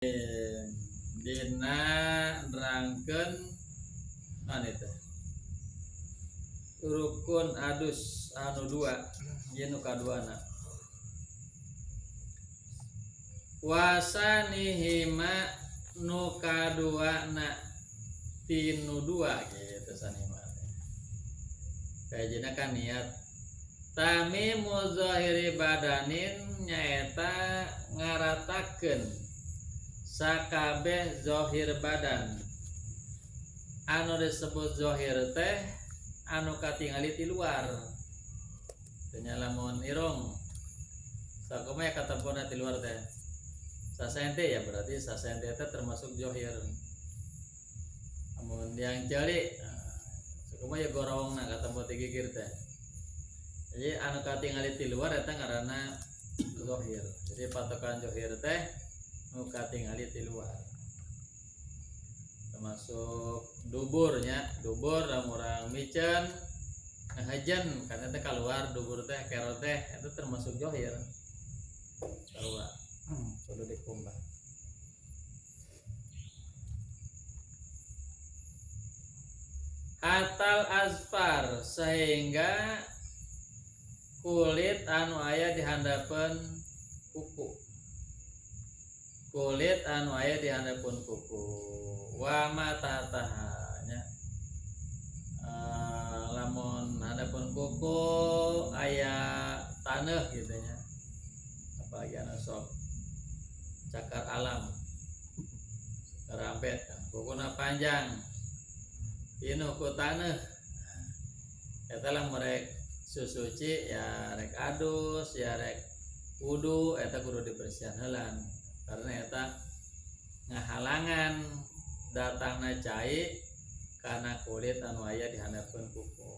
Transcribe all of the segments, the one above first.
dina nerangkeun itu rukun adus anu dua ieu nu kaduana wasanihima nu kaduana tinu dua gitu sanima kayaknya kan niat tamimu zahiri badanin nyaeta ngaratakeun sakabeh zahir badan anu disebut zahir teh anu katingali ti luar tanya lamun irung sakumaha katempuna ti luar teh sasente ya berarti sasente teh termasuk zahir amun yang ceuli sakumaha ya gorongna katempo ti gigir teh jadi anu katingali ti luar eta ngaranna zahir jadi patokan zahir teh nu katingali ti luar termasuk duburnya dubur orang micen ngahajen karena teh keluar dubur teh kero teh itu termasuk zahir keluar kudu dikumbah hatal azfar sehingga kulit anu aya di handapeun kuku kulit anu aya di handapeun kuku wa matatahanya lamun handapeun kuku aya taneuh gitu nya apalagi anu sok cakar alam karambet kan kukuna panjang inu ku taneuh eta lah merek susuci ya rek adus ya rek wudu eta kudu dibersihan heulan karena eta ngahalangan datangna cai karena kulit anu aya di handapeun kuku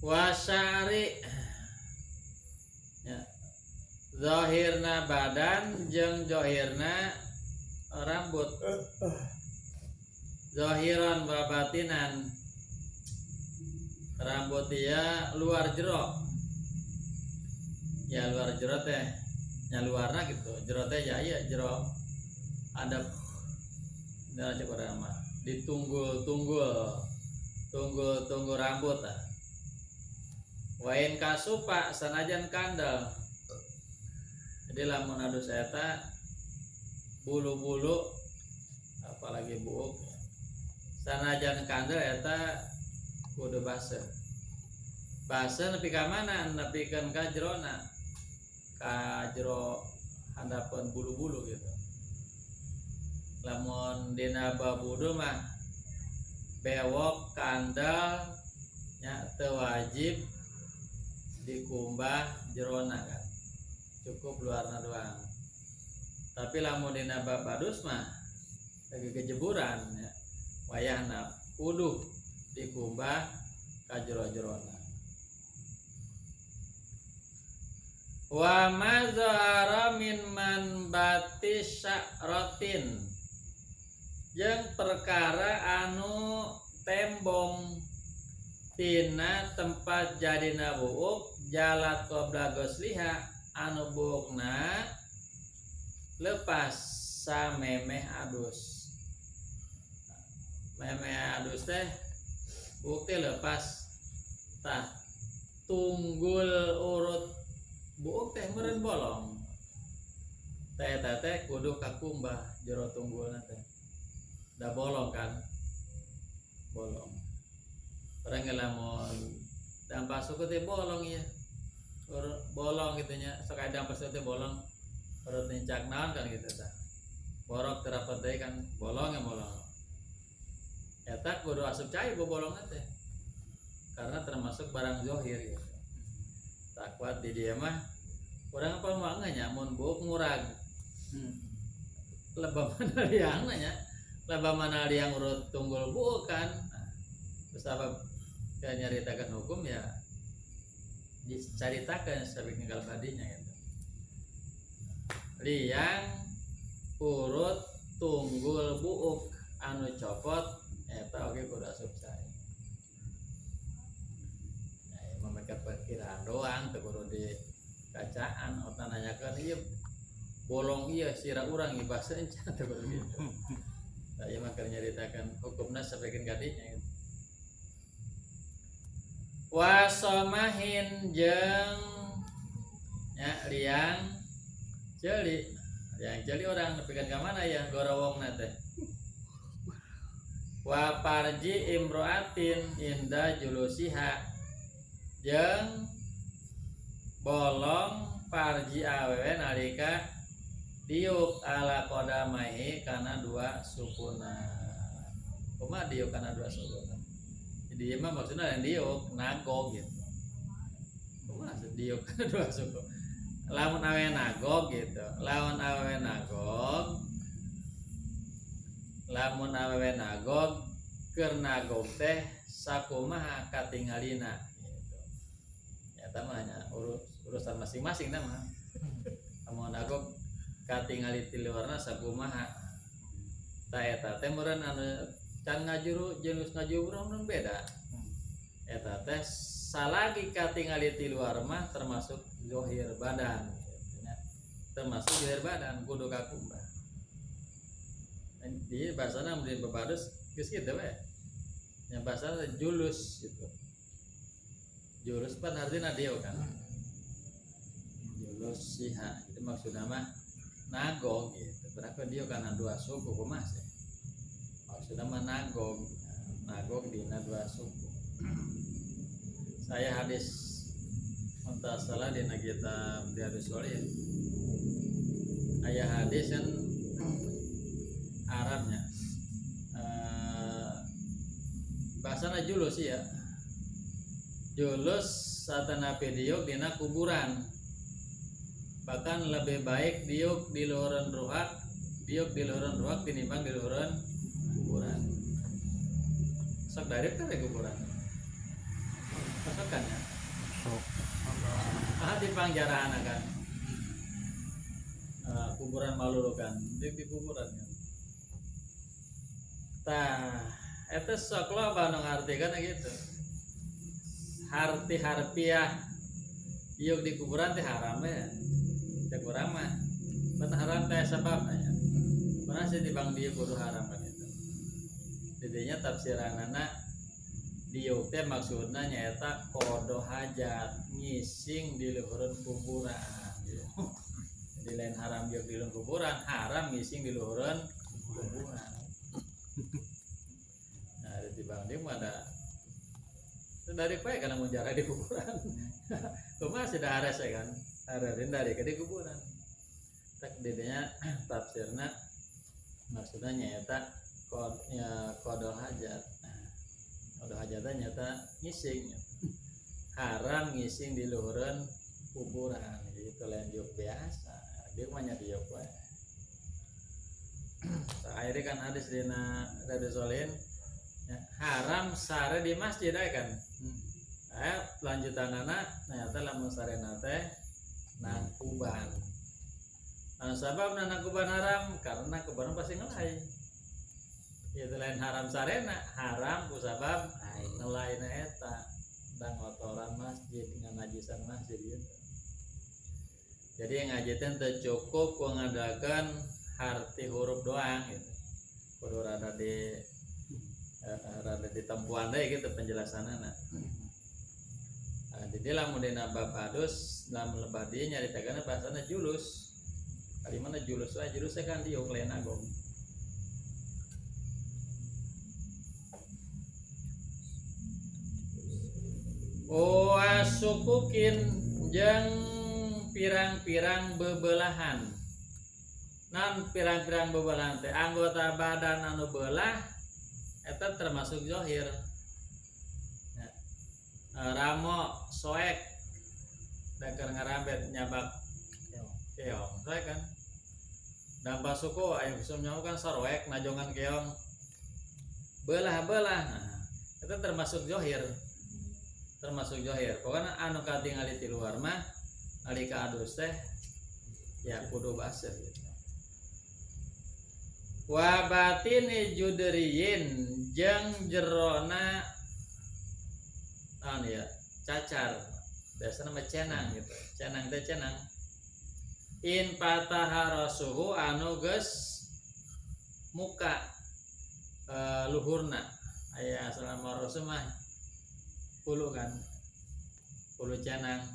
wasyari ya zahirna badan jeung zahirna rambut zahiran wa batinan rambut dia luar jero ya luar jero teh nya luarna gitu jero teh ya iya jero ada nah coba nama ditunggul rambut ah wain kasupa sanajan kandel jadi lamun adus eta bulu-bulu apalagi buuk sanajan kandel eta kudu baseuh nepi ka mana nepikeun ka jerona ka jero handapeun bulu-bulu gitu lamun dina babudu mah bewok kandel nya teu wajib dikumbah jerona kan cukup luarna doang tapi lamun dina babadus mah lagi kejeburan ya wayahna kudu dikumbah ka jero-jerona wa mazhara min manbati sya'ratin jeung perkara anu tembong tina tempat jadina buuk jalat qabla gosliha anu buukna lepas samemeh adus memeh adus teh buuk teh lepas tah tunggul urut buuk teh meureun bolong teh kudu kakumbah jero tunggulna teh da bolong kan bolong orang ngelamun dampak suku teh bolong ya bolong gitu nya sok aya dampak suku teh bolong perut nincak naon kan gitu tah borok terapat teh kan bolong eta kudu asup cai bolong teh karena termasuk barang zahir gitu tak kuat di dia mah urang apa mah nya mun buuk murag lebah mana liang nya lebah mana liang urut tunggul buuk kan sebab kayak nyaritakan hukum ya dicaritakan sabik ninggal badinya gitu liang urut tunggul buuk anu copot eta oge kudu asup cai memikir perkiraan doang teu kudu di kacaan orang nanyakeun ieu bolong iya sira urang ieu bahasa encan teh gitu. Nah, ieu mah keur nyaritakeun hukumna sapekeun kadinya gitu. Wasamahin jeung nya liang ceuli. Liang ceuli orang nepikeun ka mana ya gorowongna teh. Wa parji imroatin inda julusiha jeung bolong parji awewe nalika diuk ala kodamaihi kana dua sukuna. Kumaha diuk kana dua sukuna? Jadi mah maksudnya yang diuk nagog gitu. Kumaha diuk kana dua suku? Lamun awewe nagog gitu. Lamun awewe nagog keur nagog teh sakumaha katingalina gitu. Nyata mah nya urusan masing-masing nama. Amun nagog katingali ti luarna sakumaha. Ta eta teh meureun anu can ngajuru jenis ngajuru mun beda. Eta teh salagi katingali ti luar mah termasuk zahir badan gitu nya. Termasuk zahir badan kudu kakumbah. Di bahasana mun bebados geus kitu we. Nya bahasana julus gitu. Julus pan artina dieu kan. Julus siha itu maksudna mah nagog gitu. Berarti dieu kana dua suku kumaha sih? Maksudna mah nagog dina dua suku. Saya hadis entah salah dina kitab Riyadhus Shalihin. Aya hadis kan Arabnya. Bahasana julus ya. Julus satana diuk dina kuburan. Bahkan lebih baik diuk di luhureun ruhak tinimbang di luhureun kuburan. Sok dari teh kuburan. Masuk kan ya? Sok. Di pangjaraan kan. Kuburan malulukan, di kuburan kan. Tah, eta sok loba nu ngartikeun gitu. Harfiah diuk di kuburan teh haram ya. Cek urang mah. Pan haram teh sababna nya. Pernah sih dibang diuk kudu haram kan itu. Didinya tafsiranana diuk teh maksudna nyaeta qada hajat, ngising di luhureun kuburan gitu. Jadi lain haram diuk di luhureun kuburan, haram ngising di luhureun kuburan. Nah, di bang dia ada dari kue karena menjara di kuburan. Cuma sudah ada saya kan, ada dari ke di kuburan. Tak dedenya tafsirna maksudnya nyata kodol hajat. Kodol hajatnya nyata ngising. Haram ngising di luhureun kuburan. Itu lain diuk biasa. Dia mah nya diuk we. Akhirnya kan hadis dina Riyadhus Shalihin ya, haram sare di masjid kan. Lanjutanana ternyata lamun sarena teh nakuban. Anu sababna nakuban haram karena kuban pasti ngelai. Ieu lain haram sarena, haram ku sabab ngelaina eta dan kotoran masjid dengan najisan masjid gitu. Jadi yang ngajitan teu cukup ku ngadakan arti huruf doang gitu. Kudu rada di tempuan deui gitu penjelasanana. Jadi lamun dina bab adus dalam lebah dieu nyaritakeun bahasana julus. Kali mana julus wae julus kan diuk lain agong. Sukukin jeung pirang-pirang bebelahan. Nan pirang-pirang bebelahan teh anggota badan anu beulah eta termasuk zahir. Ramo soek dakar ngarambet nyabak keong soek kan. Dampak suku aya kusum nyaho kan sarwek najongan keong belah-belah. Nah, eta termasuk zahir. Pokoknya anu katingali ti luar mah nalika adus teh ya kudu baseuh gitu. Wa batini judriyin jeung jerona ya cacar biasanya mah cenang gitu. Cenang teh cenang in pataha rasuhu anu geus muka luhurna aya selama rasul mah puluh kan puluh cenang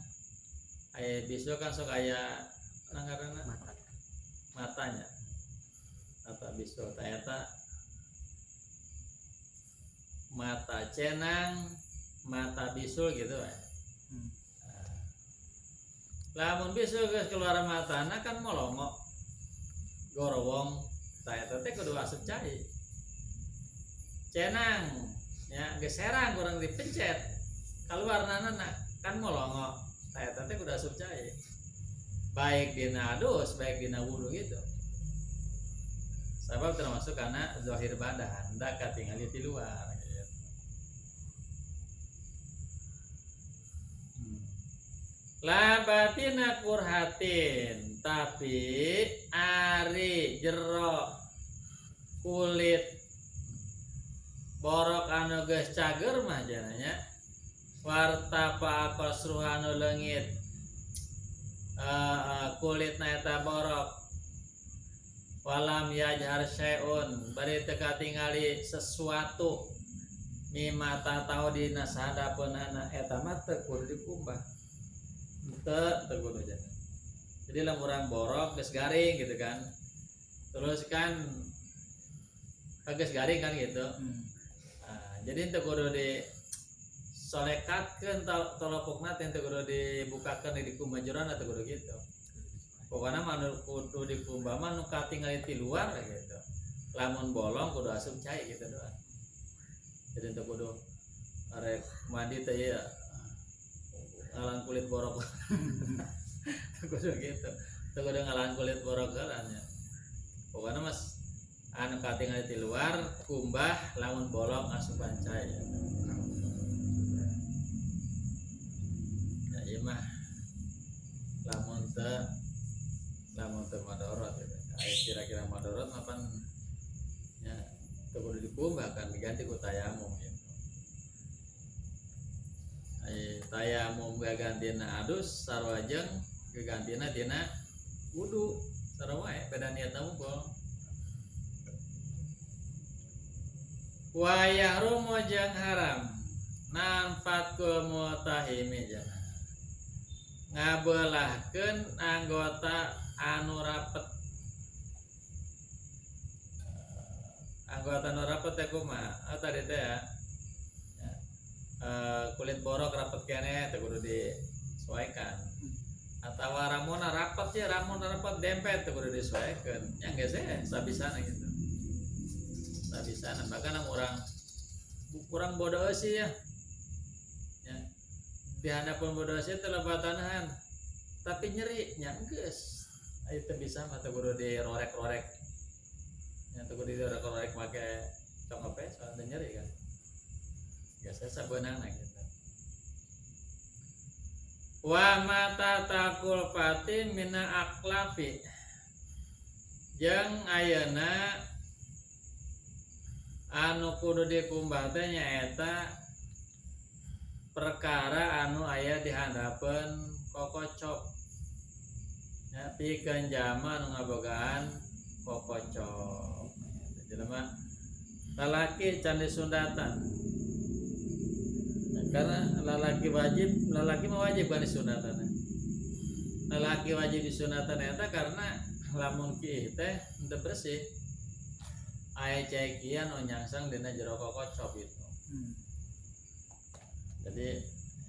aya bisu kan sok aya ngaranna matanya mata bisu eta mata cenang mata bisul gitu lamun bisul geus keluar matana kan molongo gorowong eta teh kudu asup cai cenang ya geus serang kurang dipencet keluar nanana kan molongo eta teh kudu asup cai baik dina adus baik dina wudu gitu sebab termasuk karena zahir badan da katingali di luar gitu. La batina kurhatin tapi ari jero kulit borok anu geus cager mah jananya warta pa anu leungit kulitna eta borok walam yajhar syai'un bari teu katingali sesuatu mimata tahu dina sadapeunana eta mah teu kudu dikumbah teu kudu aja jadi lamun urang borok geus garing gitu kan terus kan geus garing kan gitu jadi teu kudu di solekatkeun tolopokna teh teu kudu dibukakeun di kumbah jero teu kudu gitu pokoknya manu kudu dikumbah mah nu katingali ti luar gitu lamun bolong kudu asup cai gitu doang jadi teu kudu arek mandi teh ya ngalang kulit borok teu kudu gitu teu kudu ngalang kulit borok garannya pokoknya mas anu katingali ti luar kumbah lamun bolong asupan cai ya ieu mah lamun teu madorot gitu. Kira-kira madorot mapan ya teu kudu dikumbah kan diganti ku tayamum gitu. Tayamum gagantina adus sarua jeung gagantina dina wudu sarua wae beda niatna unggul. Wa yahrumu jeung haram nanfatkul mutahimi jangan ngabelahkeun anggota anu rapet teh kumaha tadi teh ya kulit borok rapet kene teh kudu disesuaikan atawa ramona rapet dempet teh kudu disesuaikan yang geus sabisana gitu sabisana bahkan kurang bodoh sih ya di hadapan bodoh sih teh lebatanahan tapi nyeri nya geus itu bisa mah teu kudu dirorek-rorek nya teu kudu dirorek-rorek make congopes soalnya nyeri kan biasa sabeunangna gitu wa mata takul pati mina aklafi jeung ayeuna anu kudu dikumbah teh nyaeta perkara anu aya di handapeun kokocop ya pikeun jalma anu ngabogaan kokocop jelema lalaki can disundatan karena lalaki mah wajib kan disundatan lalaki wajib disunatan eta karena lamun kieu teh teu bersih aya cekian nu nyangsang dina jero kokocop itu jadi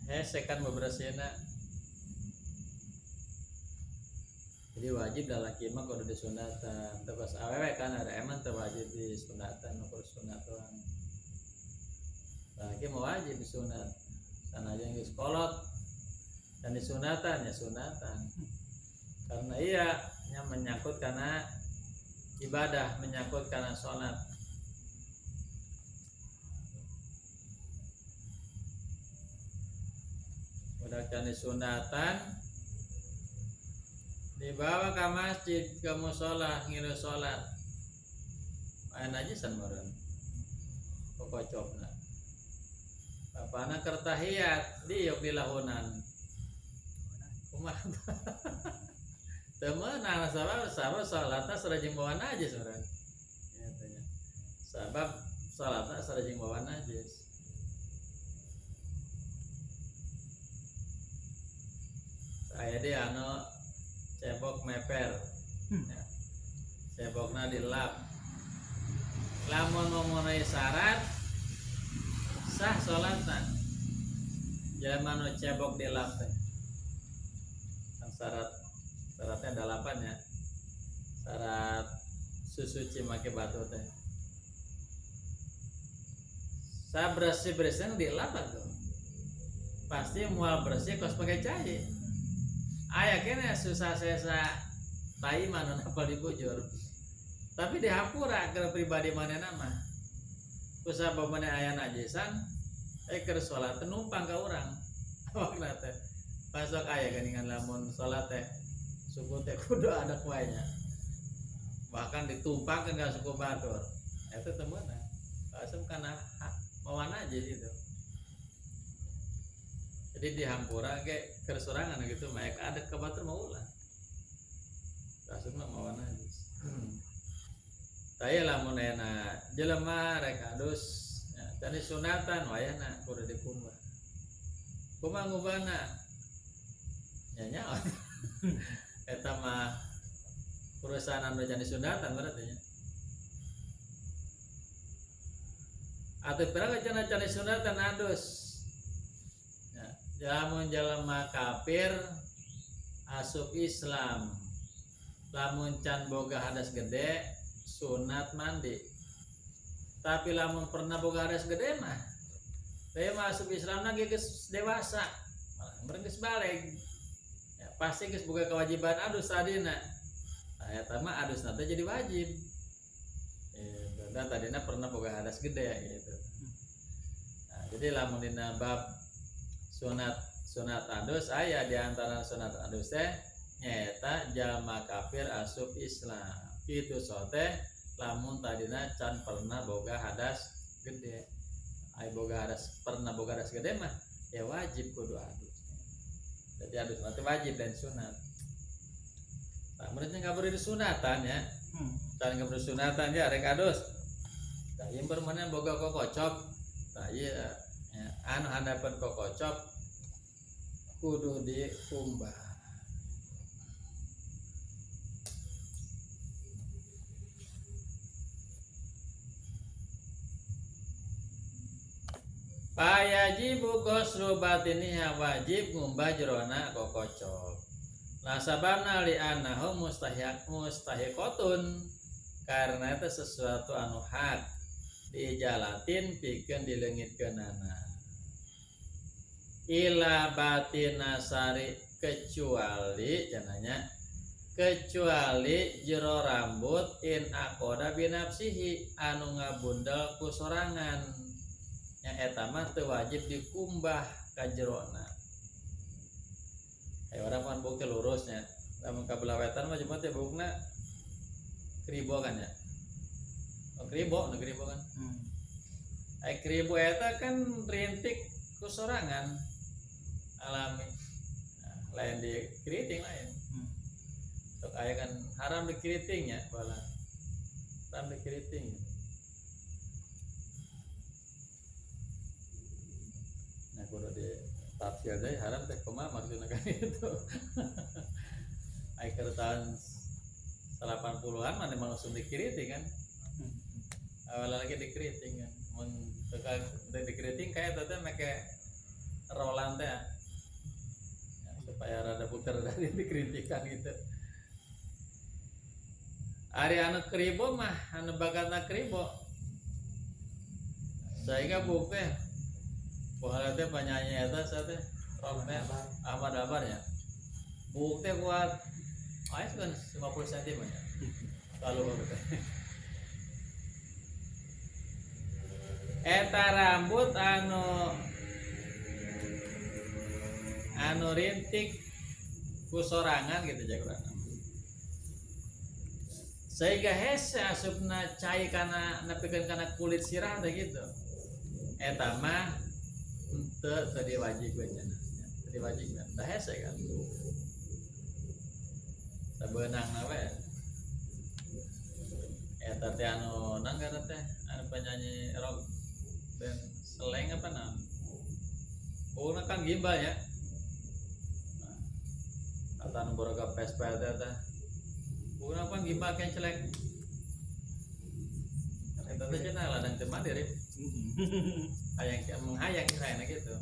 hese kan bebersihna jadi wajib lalaki mah kudu disunatan terus awewe kan ada emang teu wajib disunatan nu kudu sunat doang lalaki mah wajib disunat sanajan geus kolot dan disunatan ya sunatan karena iya nya menyangkut kana ibadah menyangkut kana salat udah kan disunatan dibawa ke masjid ke musola ngilu sholat main aja sanbaran kokocopna bapana kertahiyat diuk di lahunan kumaha temen nah sabab salatna sareng bawa najis urang ya tanya sabab salatna sareng bawa najis aya deh anu cebok meper ya. Cebokna dilap lamun memenuhi syarat sah salatna jelema nu cebok dilap teh kan syaratnya 8 ya syarat susuci make batu teh sa bersih dilap tuh pasti mual bersih kos pakai cai aya kene susah sesa tai mana apa dibujur tapi dihapura ke pribadi manehna mah kusabab maneh aya najisan keur salat numpang ka urang awakna teh pasok aya geuningan lamun salat teh suku teh kudu ada kuenya bahkan ditumpangkeun ka suku batur eta teh meunang asem kana mawa najis itu jadi dihampura ge keur sorangan gitu maek ada ke batur mah ulah asupna mawa najis taya lamun ena jelema rek adus ya, tadi sunatan wayahna kudu dikumbah kumaha ngubahna nya nyaot eta mah perusahaan anu jadi sunatan berarti nya atuh pirang cenah sunatan adus ya lamun jelema kafir asup Islam lamun can boga hadas gede sunat mandi tapi lamun pernah boga hadas gede mah teh masuk Islam lagi geus dewasa meureun geus baleg ya pasti geus boga kewajiban adus sadina nah eta mah adusna teh jadi wajib dan tadina pernah boga hadas gede gitu nah jadi lamun dina bab sunat adus aya di antara sunat adus teh nyaeta jalma kafir asup Islam itu sote lamun tadina can pernah boga hadas gede ai pernah boga hadas gede mah ya wajib kudu adus jadi adus nanti wajib dan sunat tak menurutnya nggak boleh disunatan ya can nggak boleh sunatan ya rek adus tak yang bermanen boga kokocop tak iya ya, anu hadapan kokocop kudu dikumbah payajibu ghuslu batiniha wajib ngumbah jerona kokocop nah sababna li annahu mustahiqatun karena itu sesuatu anu hak dijalatin pikeun dileungitkeunana ila batina sari kecuali cenanya kecuali jero rambut in aqoda binafsihi anu ngabundel ku sorangan nya eta mah teu wajib dikumbah ka jerona aya urang pan buk teh lurusnya lamun ka belawetan mah cuma teh bukna kribo kan ya kribo kan ai kribo eta kan rintik ku sorangan alami nah, lain di keriting lain sok aya kan haram di keritingnya bala haram di keriting nah kudu di tafsir deui haram teh kumaha maksudna kan itu ai keur tahun 80-an mana langsung dikiriting kan awal lagi dikiriting kan mun teu dikiriting kayak teh make rolan teh ya, supaya rada puter dari dikritikan gitu ari anu kribo mah anu bakatna kribo sehingga bukti bahala teh penyanyi eta teh rocknya Ahmad Albar ya buk teh kuat ais kan 50 cm ya kalau gitu eta rambut anu rintik ku sorangan gitu jagoan sehingga hese asupna cai kana nepikeun kana kulit sirah teh gitu eta mah teu diwajibkeun cenah teu diwajibkeun da hese kan sabeunang na we eta teh anu nanggaran teh anu penyanyi rock band Seleng apa nah pokoknya kan gimbal ya kata anu boga Vespa teh pokoknya kan gimbal kencelek eta teh cenah ladang teu mandiri hayang menghayang kira gitu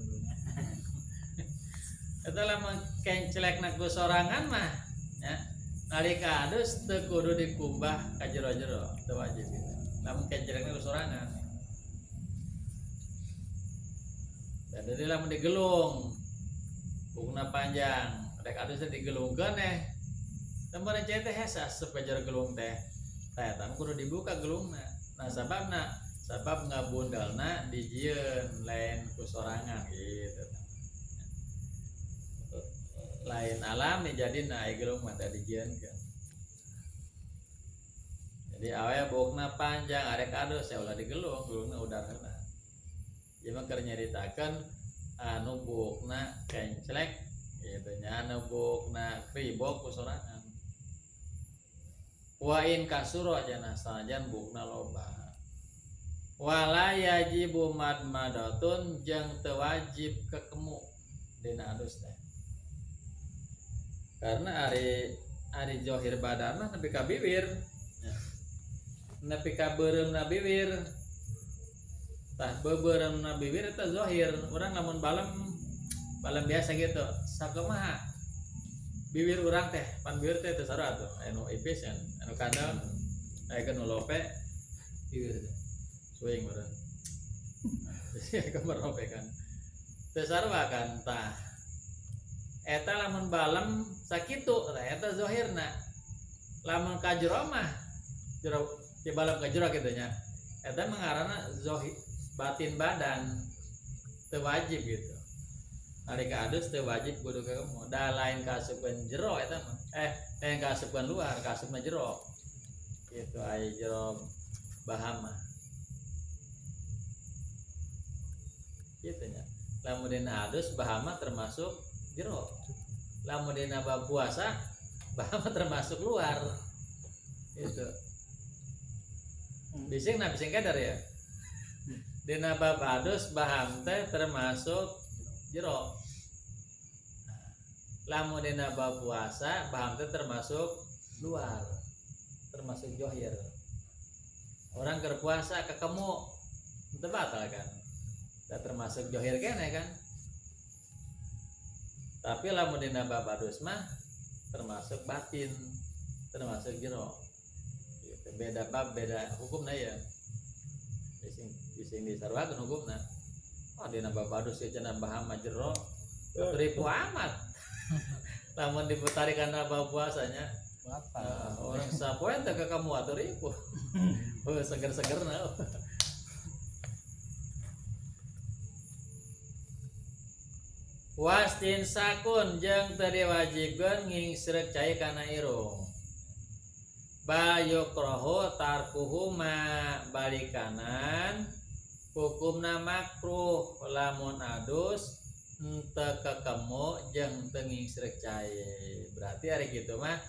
eta lamun kencelekna ku sorangan mah ya nalika adus teu kudu dikumbah ka jero-jero teu wajib gitu lamun kencelekna ku sorangan jadi lamun digelung bukna panjang rek adusnya digelungkeun tempat cai teh hesa sepajar gelung teh eta kudu dibuka gelungna nah sabab ngabundalna dijieun lain ku sorangan gitu lain alam nih jadi naik gelung mata dijieun kan jadi awe bukna panjang arek adus ya ulah digelung gelungna udarana ieu mah keur nyaritakeun anu bukna kencelek gitu nya anu bukna kribok ku sorangan wa in kasuro cenah sanajan bukna loba wala yajibu madmadatun jeung teu wajib kekemu dina adus teh karena ari zohir badan mah nepi ka bibir nepi ka beureumna bibir tah beureumna bibir eta zohir urang lamun balem biasa gitu sakumaha bibir urang teh pan bibir teh teu sarua atuh anu ipis anu kandel aya nu lope bibir teh suing urang kamar lope kan teu sarua kan tah eta lamun balem sakitu eta zohirna lamun ka jero mah jero ti balem ka jero kitu nya eta mengarana zohir batin badan teu wajib gitu nalika adus teu wajib kudu kekemu da lain kasupkeun jero eta mah lain kasupkeun luar kasupna jero kitu aya jero bahama kitu nya lamun dina adus bahama termasuk jero lamun dina bab puasa bahama termasuk luar itu bising kadar ya dina bab adus baham teh termasuk jero lamun dina bab puasa baham teh termasuk luar termasuk johir orang keur puasa kekemu teu batal kan teh termasuk johir kene kan tapi lamun dina bab adus mah termasuk batin termasuk jero gitu. Beda bab beda hukumna ya bising disarwakeun hukumna dina bab adus ieu cenah bahama jero ribu amat lamun diputari kana bab puasanya orang sapoe teh ka kamu atuh ribu seger-segerna wastin sakun jeung teu diwajibkeun ngingsreuk cai kana irung bayukrohu tarkuhuma balikanan hukumna makruh lamun adus teu kekemu jeung teu ngingsreuk cai berarti ari kitu mah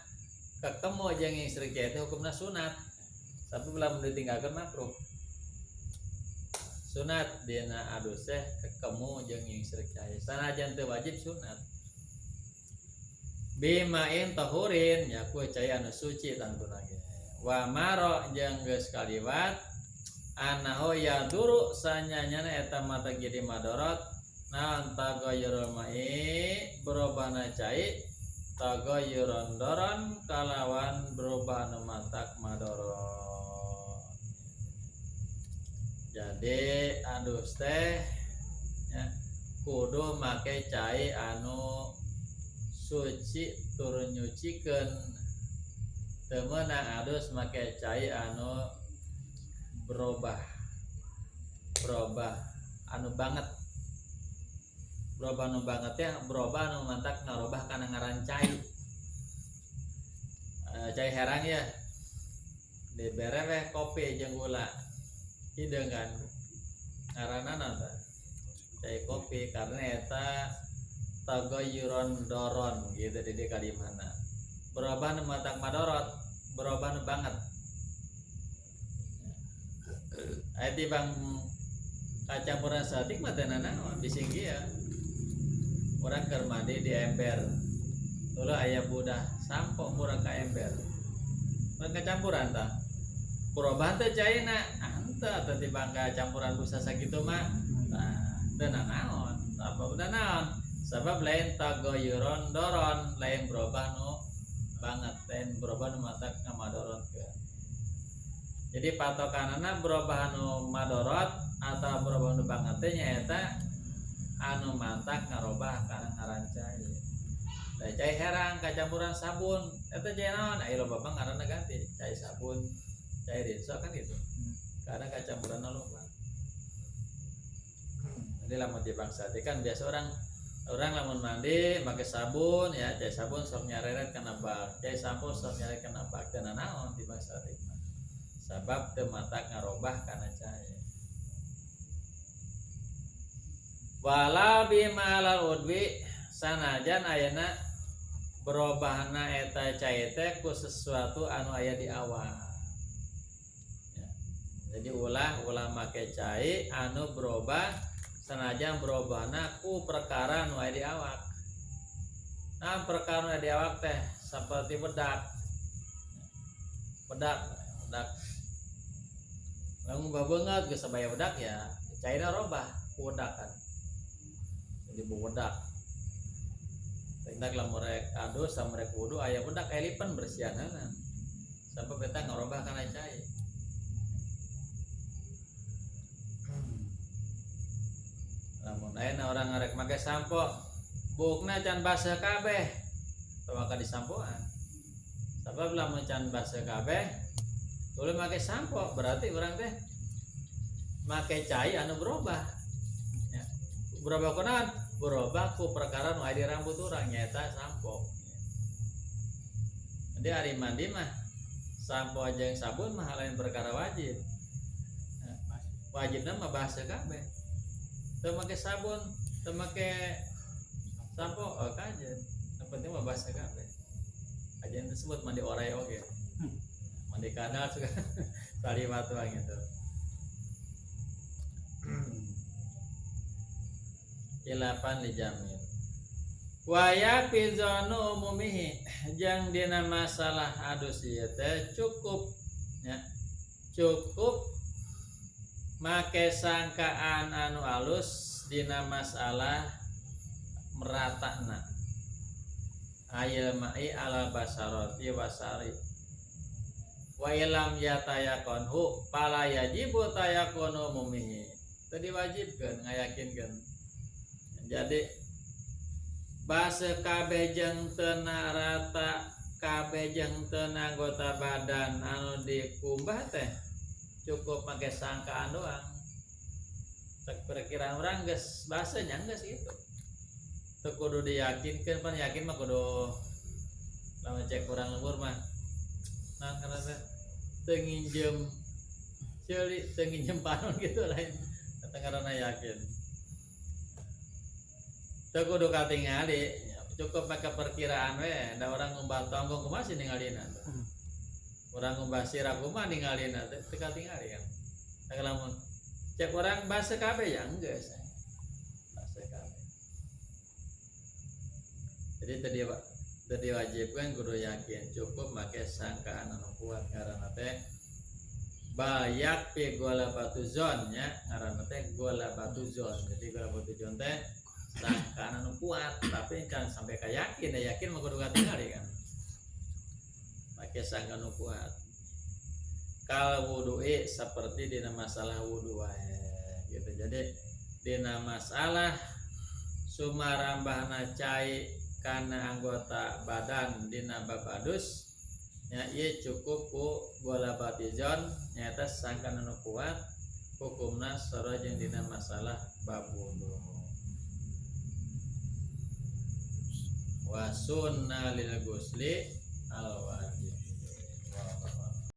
kekemu jeung ngingsreuk cai teh hukumna sunat tapi lamun ditinggalkeun makruh sunat dina adus teh kekemu jeung ngingsreuk cai sanajan teu wajib sunat bimain tahurin nyaku cai anu suci tantuna ge wa maro jeung geus kaliwat anahu yaduru sanyanyana eta mata jadi madorot naon tagayyurul mai berubahna cai tagayyuron doron kalawan berubah anu matak madorot jadi adus teh ya, kudu make cai anu suci turun nyucikeun teu meunang adus make cai anu berubah anu banget berubah anu banget ya berubah anu mantak ngarubah kana ngaran cai cai herang ya dibere weh kopi jeung gula hideung kan ngaranna naon tah cai kopi karena eta tagayyuron doron gitu di kalimana berubah nu matak madorot, berubah nu banget. Aya bang kacampuran satik mah teu naon bising ya. Urang keur mandi di ember. Tuluy aya budah sampo murang ka ember. Mun kacampuran tah. Berubah teh caina, anta teh tibang kacampuran busa sakitu mah. Nah, teu naon. Apa udah naon? Sebab lain tagoyuron doron, lain berubah nu banget, lain berubah nu matak ngamadorot ke. Jadi patokanana berubah nu madorot atau berubah nu banget teh nyaeta anu matak ngarobah kana ngaran cai. Da cai herang kacampuran sabun, eta cai naon? Aya loba bang ngaranna ganti, cai sabun, cai rinso kan gitu. Karena kacampuran loba. Jadi lamun di bangsa teh kan biasa orang lamun mandi pakai sabun ya, cai sabun sok nyareret kana bak, cai sampo sok nyareret kana bak, teu naon di bangsa teh. Sabab teu matak ngarobah kana cai. Wala bimalal udwi sanajan ayeuna berubahna eta cai teh ku sesuatu anu aya di awak. Ya. Jadi ulah make cai anu berubah sanajan berubahna ku perkara anu aya di awak. Nah, perkara anu aya di awak teh seperti bedak. Lamun babeungeut geus sabaya bedak ya, caina robah ku bedak kan. Jadi bedak. Tendak lamun rek adus sama rek wudu aya bedak aya lipen bersihanana. Sabab eta ngarobah kana cai. Lamun ayeuna orang ngarek make sampo, bukna can baseuh kabeh, teu maka disampoan. Sabab lamun can baseuh kabeh, tuluy make sampo, berarti urang teh make cai anu berubah. Ya. Berubah kunaon? Berubah ku perkara nu aya di rambut urang nyaeta sampo. Jadi ari mandi mah sampo jeung sabun mah lain perkara wajib. Wajibna mah baseuh kabeh. Teu make sabun, teu make sampo kajen. Yang penting mah baseuh kabeh. Kajen disebut mandi orai oge. Mandi kanal suka kalimat doang gitu. Khilapan dijamin. Wa ya pizanu umumihi jang dina masalah adus ieu teh cukup ya. Cukup make sangkaan anu alus dina masalah meratana. Ayil ma'i ala basarati wasari. Wa ilam yatayakonhu pala yajibu tayakunu umumihi. Tadi wajibkeun ngayakinkeun. Jadi baseuh kabeh jeung teu narata kabeh jeung teu anggota badan anu dikumbah teh cukup make sangkaan doang. Tek perkiraan urang geus baseuh nya geus kitu. Teu kudu diyakinkeun, pan yakin mah kudu lamun cek urang lembur mah. Nah karena teu nginjem ceuli, teu nginjem panon gitu lain. Eta ngaranna yakin. Teu kudu katingali, cukup make perkiraan we, da urang ngumbah tonggong kumaha sih ningalina. Urang ngumbah sirah kumaha ningalina teu katingali kan. Da lamun cek urang baseuh kabeh ya geus. Baseuh kabeh. Jadi teu diwajibkeun kudu yakin, cukup make sangkaan anu kuat ngaranna teh bayak pi golabatuzon nya, ngaranna teh golabatuzon. Jadi golabatuzon teh sangkaan anu kuat, tapi kan sampai ka yakin, ya yakin mah kudu katingali kan. Make sangkaan anu kuat. Kal wudu'i seperti dina masalah wudu wae gitu. Jadi dina masalah sumarambahna cai kana anggota badan dina bab adus nya ieu cukup ku golabatizon nyaeta sangkaan anu kuat hukumna sareng jeung dina masalah bab wudu. Wa sunna lil ghusli al wajib.